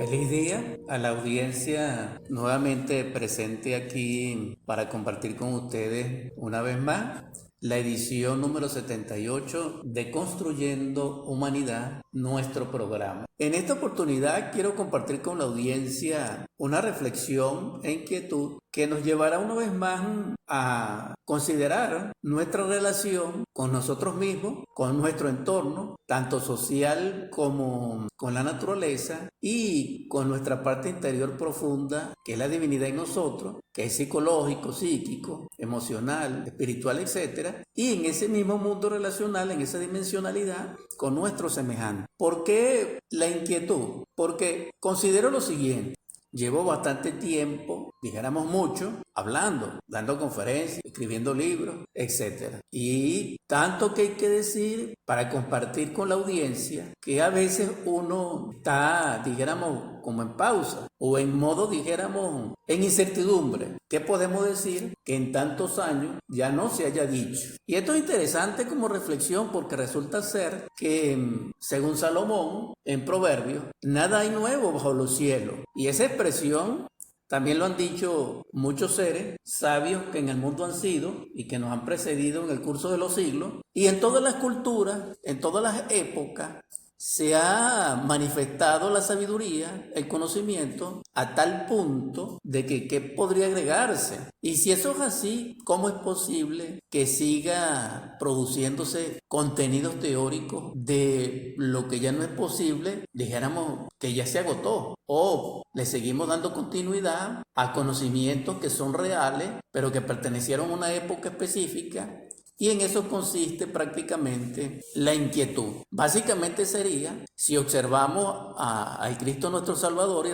Feliz día a la audiencia nuevamente presente aquí para compartir con ustedes una vez más la edición número 78 de Construyendo Humanidad, nuestro programa. En esta oportunidad quiero compartir con la audiencia una reflexión e inquietud que nos llevará una vez más a considerar nuestra relación con nosotros mismos, con nuestro entorno, tanto social como con la naturaleza y con nuestra parte interior profunda, que es la divinidad en nosotros, que es psicológico, psíquico, emocional, espiritual, etc. Y en ese mismo mundo relacional, en esa dimensionalidad, con nuestros semejantes. ¿Por qué la inquietud? Porque considero lo siguiente. Llevo bastante tiempo, dijéramos mucho, hablando, dando conferencias, escribiendo libros, etc. Y tanto que hay que decir para compartir con la audiencia que a veces uno está, dijéramos, como en pausa o en modo, dijéramos, en incertidumbre. ¿Qué podemos decir que en tantos años ya no se haya dicho? Y esto es interesante como reflexión porque resulta ser que, según Salomón, en Proverbios, nada hay nuevo bajo los cielos. Y esa expresión también lo han dicho muchos seres sabios que en el mundo han sido y que nos han precedido en el curso de los siglos. Y en todas las culturas, en todas las épocas, se ha manifestado la sabiduría, el conocimiento, a tal punto de que ¿qué podría agregarse? Y si eso es así, ¿cómo es posible que siga produciéndose contenidos teóricos de lo que ya no es posible, dijéramos que ya se agotó? O le seguimos dando continuidad a conocimientos que son reales, pero que pertenecieron a una época específica. Y en eso consiste prácticamente la inquietud. Básicamente sería, si observamos al Cristo nuestro Salvador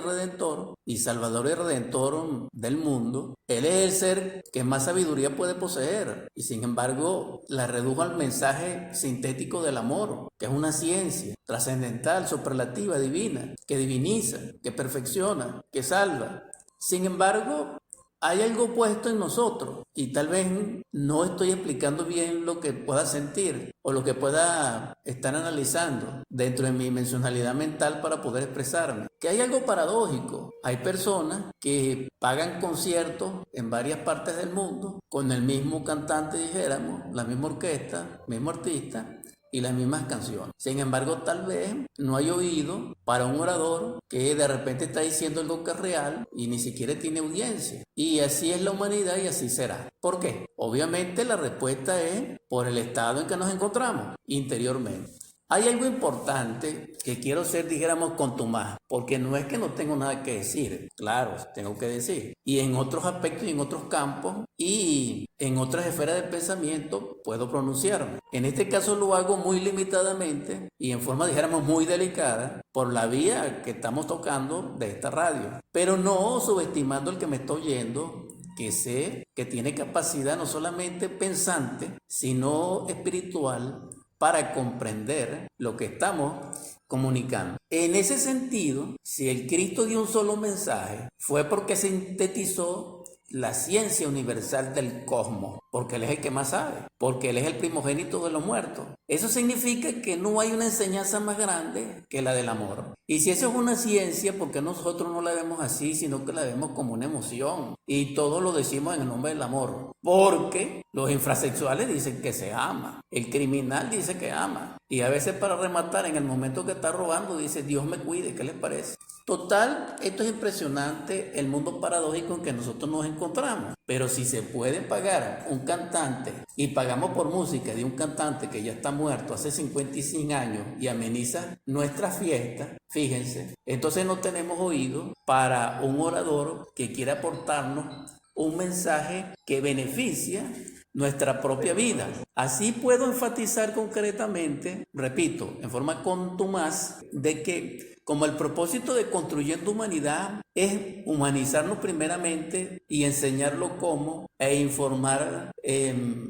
y Salvador y Redentor del mundo, Él es el ser que más sabiduría puede poseer y sin embargo la redujo al mensaje sintético del amor, que es una ciencia trascendental, superlativa, divina, que diviniza, que perfecciona, que salva. Sin embargo, hay algo puesto en nosotros y tal vez no estoy explicando bien lo que pueda sentir o lo que pueda estar analizando dentro de mi dimensionalidad mental para poder expresarme. Que hay algo paradójico. Hay personas que pagan conciertos en varias partes del mundo con el mismo cantante, dijéramos, la misma orquesta, mismo artista, y las mismas canciones. Sin embargo, tal vez no hay oído para un orador que de repente está diciendo algo que es real y ni siquiera tiene audiencia. Y así es la humanidad y así será. ¿Por qué? Obviamente la respuesta es por el estado en que nos encontramos interiormente. Hay algo importante que quiero ser, dijéramos, contumaz, porque no es que no tengo nada que decir, claro, tengo que decir. Y en otros aspectos y en otros campos y en otras esferas de pensamiento puedo pronunciarme. En este caso lo hago muy limitadamente y en forma, dijéramos, muy delicada por la vía que estamos tocando de esta radio. Pero no subestimando el que me está oyendo, que sé que tiene capacidad no solamente pensante, sino espiritual, para comprender lo que estamos comunicando. En ese sentido, si el Cristo dio un solo mensaje, fue porque sintetizó la ciencia universal del cosmos, porque Él es el que más sabe, porque Él es el primogénito de los muertos. Eso significa que no hay una enseñanza más grande que la del amor. Y si eso es una ciencia, ¿por qué nosotros no la vemos así, sino que la vemos como una emoción? Y todo lo decimos en el nombre del amor. Porque los infrasexuales dicen que se ama, el criminal dice que ama. Y a veces para rematar, en el momento que está robando, dice Dios me cuide, ¿qué les parece? Total, esto es impresionante, el mundo paradójico en que nosotros nos encontramos. Pero si se puede pagar un cantante y pagamos por música de un cantante que ya está muerto hace 55 años y ameniza nuestras fiestas, fíjense, entonces no tenemos oído para un orador que quiera aportarnos un mensaje que beneficia nuestra propia vida. Así puedo enfatizar concretamente, repito, en forma contumaz, de que como el propósito de Construyendo Humanidad es humanizarnos primeramente y enseñarlo cómo e informar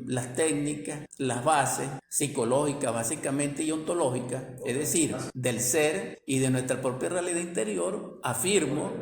las técnicas, las bases psicológicas básicamente y ontológicas, es decir, del ser y de nuestra propia realidad interior, afirmo,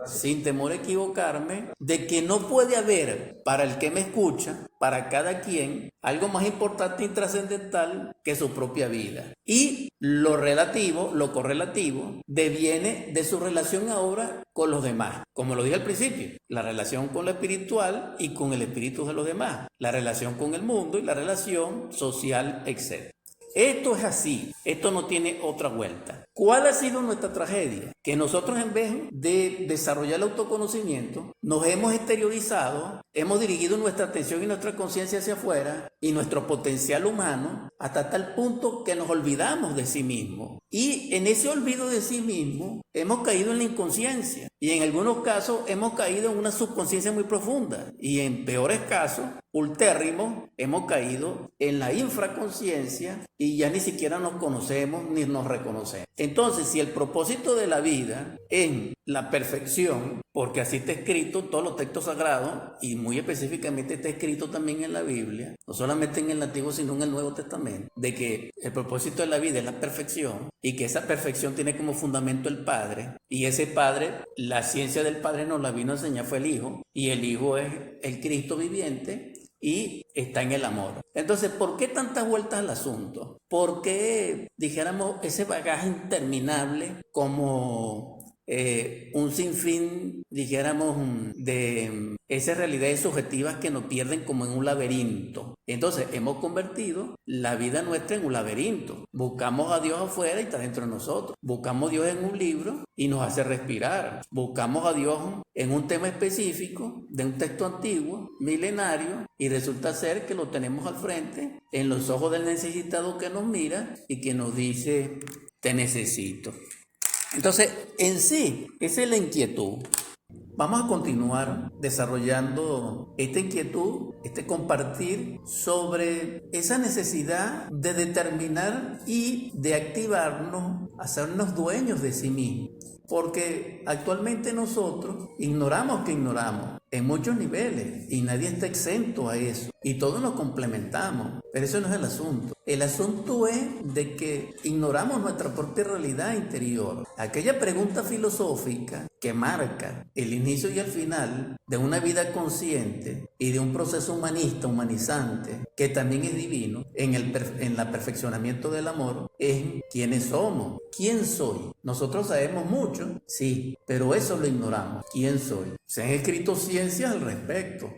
sin temor a equivocarme, de que no puede haber para el que me escucha, para cada quien, algo más importante y trascendental que su propia vida. Y Lo relativo, lo correlativo, deviene de su relación ahora con los demás. Como lo dije al principio, la relación con lo espiritual y con el espíritu de los demás, la relación con el mundo y la relación social, etc. Esto es así, esto no tiene otra vuelta. ¿Cuál ha sido nuestra tragedia? Que nosotros, en vez de desarrollar el autoconocimiento, nos hemos exteriorizado, hemos dirigido nuestra atención y nuestra conciencia hacia afuera y nuestro potencial humano hasta tal punto que nos olvidamos de sí mismos. Y en ese olvido de sí mismo hemos caído en la inconsciencia y en algunos casos hemos caído en una subconsciencia muy profunda y en peores casos, ultérrimos, hemos caído en la infraconsciencia y ya ni siquiera nos conocemos ni nos reconocemos. Entonces, si el propósito de la vida es la perfección, porque así está escrito todos los textos sagrados y muy específicamente está escrito también en la Biblia, no solamente en el Antiguo sino en el Nuevo Testamento, de que el propósito de la vida es la perfección y que esa perfección tiene como fundamento el Padre, y ese Padre, la ciencia del Padre nos la vino a enseñar fue el Hijo, y el Hijo es el Cristo viviente y está en el amor. Entonces, ¿por qué tantas vueltas al asunto? ¿Por qué, dijéramos, ese bagaje interminable como un sinfín, dijéramos, de esas realidades subjetivas que nos pierden como en un laberinto? Entonces, hemos convertido la vida nuestra en un laberinto. Buscamos a Dios afuera y está dentro de nosotros. Buscamos a Dios en un libro y nos hace respirar. Buscamos a Dios en un tema específico de un texto antiguo, milenario, y resulta ser que lo tenemos al frente, en los ojos del necesitado que nos mira y que nos dice, te necesito. Entonces, en sí, esa es la inquietud. Vamos a continuar desarrollando esta inquietud, este compartir sobre esa necesidad de determinar y de activarnos, hacernos dueños de sí mismos. Porque actualmente nosotros ignoramos que ignoramos en muchos niveles y nadie está exento a eso y todos nos complementamos, pero eso no es el asunto. El asunto es de que ignoramos nuestra propia realidad interior. Aquella pregunta filosófica que marca el inicio y el final de una vida consciente y de un proceso humanista, humanizante, que también es divino, en el perfeccionamiento del amor, es quiénes somos, quién soy. Nosotros sabemos mucho, sí, pero eso lo ignoramos. ¿Quién soy? Se han escrito ciencias al respecto.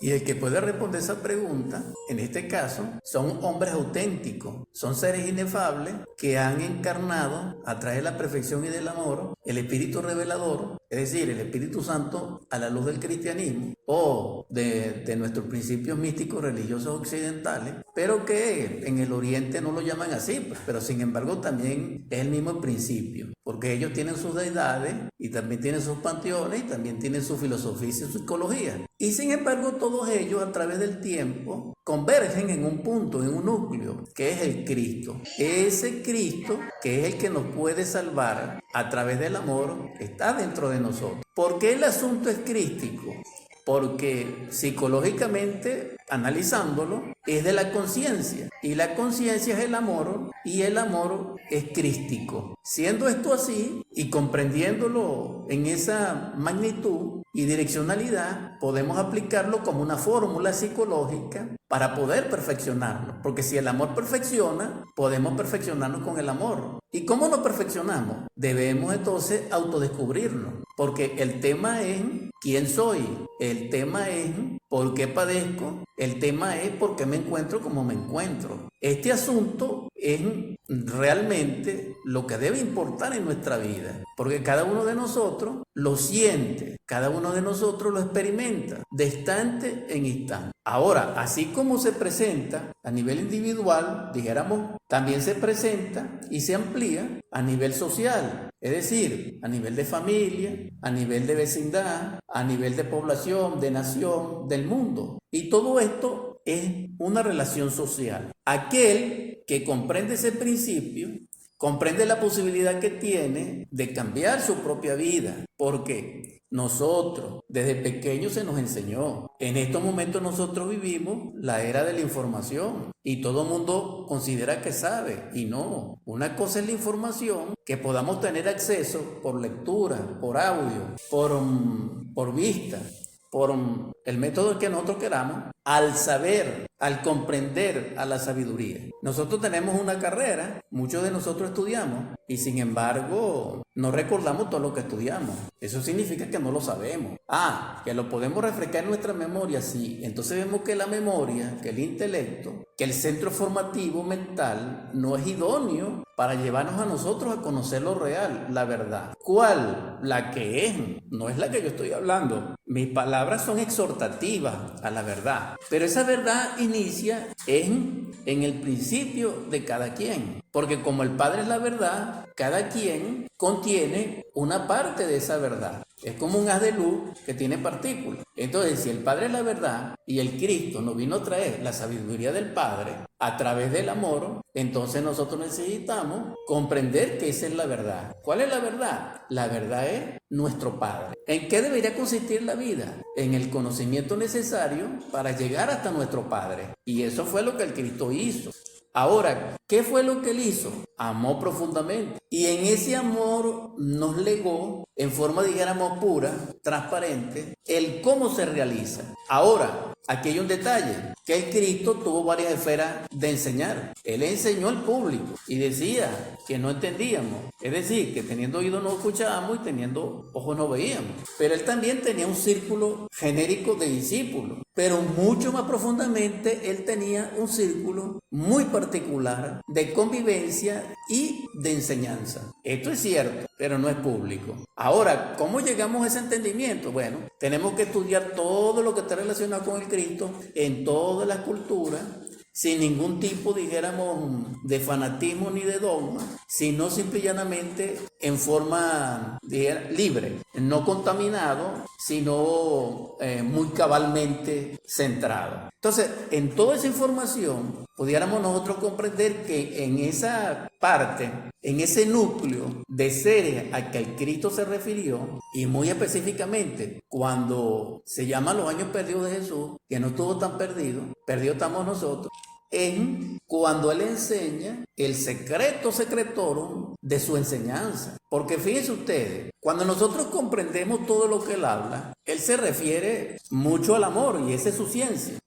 Y el que puede responder esa pregunta, en este caso, son hombres auténticos, son seres inefables que han encarnado a través de la perfección y del amor el espíritu revelador, es decir, el Espíritu Santo a la luz del cristianismo o de nuestros principios místicos religiosos occidentales, pero que en el oriente no lo llaman así, pues, pero sin embargo también es el mismo principio, porque ellos tienen sus deidades y también tienen sus panteones y también tienen su filosofía y su psicología. Y sin embargo todos ellos a través del tiempo convergen en un punto, en un núcleo, que es el Cristo. Ese Cristo, que es el que nos puede salvar a través del amor, está dentro de nosotros. ¿Por qué el asunto es crístico? Porque psicológicamente, analizándolo, es de la conciencia. Y la conciencia es el amor y el amor es crístico. Siendo esto así y comprendiéndolo en esa magnitud y direccionalidad, podemos aplicarlo como una fórmula psicológica para poder perfeccionarlo. Porque si el amor perfecciona, podemos perfeccionarnos con el amor. ¿Y cómo nos perfeccionamos? Debemos entonces autodescubrirnos. Porque el tema es quién soy, el tema es por qué padezco, el tema es por qué me encuentro como me encuentro. Este asunto es realmente lo que debe importar en nuestra vida, porque cada uno de nosotros lo siente, cada uno de nosotros lo experimenta de instante en instante. Ahora, así como se presenta a nivel individual, dijéramos, también se presenta y se amplía a nivel social, es decir, a nivel de familia, a nivel de vecindad, a nivel de población, de nación, del mundo. Y todo esto es una relación social. Aquel que comprende ese principio, comprende la posibilidad que tiene de cambiar su propia vida, porque nosotros desde pequeños se nos enseñó. En estos momentos nosotros vivimos la era de la información y todo el mundo considera que sabe y no. Una cosa es la información que podamos tener acceso por lectura, por audio, por vista, por el método que nosotros queramos, al saber, al comprender a la sabiduría. Nosotros tenemos una carrera, muchos de nosotros estudiamos y sin embargo no recordamos todo lo que estudiamos. Eso significa que no lo sabemos. Que lo podemos refrescar en nuestra memoria, sí. Entonces vemos que la memoria, que el intelecto, que el centro formativo mental no es idóneo para llevarnos a nosotros a conocer lo real, la verdad. ¿Cuál? La que es, no es la que yo estoy hablando. Mis palabras son exhortativas a la verdad, pero esa verdad inicia en el principio de cada quien, porque como el Padre es la verdad, cada quien contiene una parte de esa verdad. Es como un haz de luz que tiene partículas. Entonces, si el Padre es la verdad y el Cristo nos vino a traer la sabiduría del Padre a través del amor, entonces nosotros necesitamos comprender que esa es la verdad. ¿Cuál es la verdad? La verdad es nuestro Padre. ¿En qué debería consistir la vida? En el conocimiento necesario para llegar hasta nuestro Padre. Y eso fue lo que el Cristo hizo. Ahora, ¿qué fue lo que él hizo? Amó profundamente. Y en ese amor nos legó, en forma, dijéramos, pura, transparente, el cómo se realiza. Ahora, aquí hay un detalle, que el Cristo tuvo varias esferas de enseñar. Él enseñó al público y decía que no entendíamos. Es decir, que teniendo oídos no escuchábamos y teniendo ojos no veíamos. Pero él también tenía un círculo genérico de discípulos. Pero mucho más profundamente, él tenía un círculo muy particular de convivencia y de enseñanza. Esto es cierto, pero no es público. Ahora, ¿cómo llegamos a ese entendimiento? Bueno, tenemos que estudiar todo lo que está relacionado con el Cristo en todas las culturas, sin ningún tipo, dijéramos, de fanatismo ni de dogma, sino simple y llanamente en forma libre, no contaminado, sino muy cabalmente centrado. Entonces, en toda esa información, pudiéramos nosotros comprender que en esa parte, en ese núcleo de seres a que el Cristo se refirió, y muy específicamente cuando se llama los años perdidos de Jesús, que no estuvo tan perdido, perdidos estamos nosotros, en cuando él enseña el secreto secretorum de su enseñanza. Porque fíjense ustedes, cuando nosotros comprendemos todo lo que él habla, él se refiere mucho al amor y esa es su ciencia.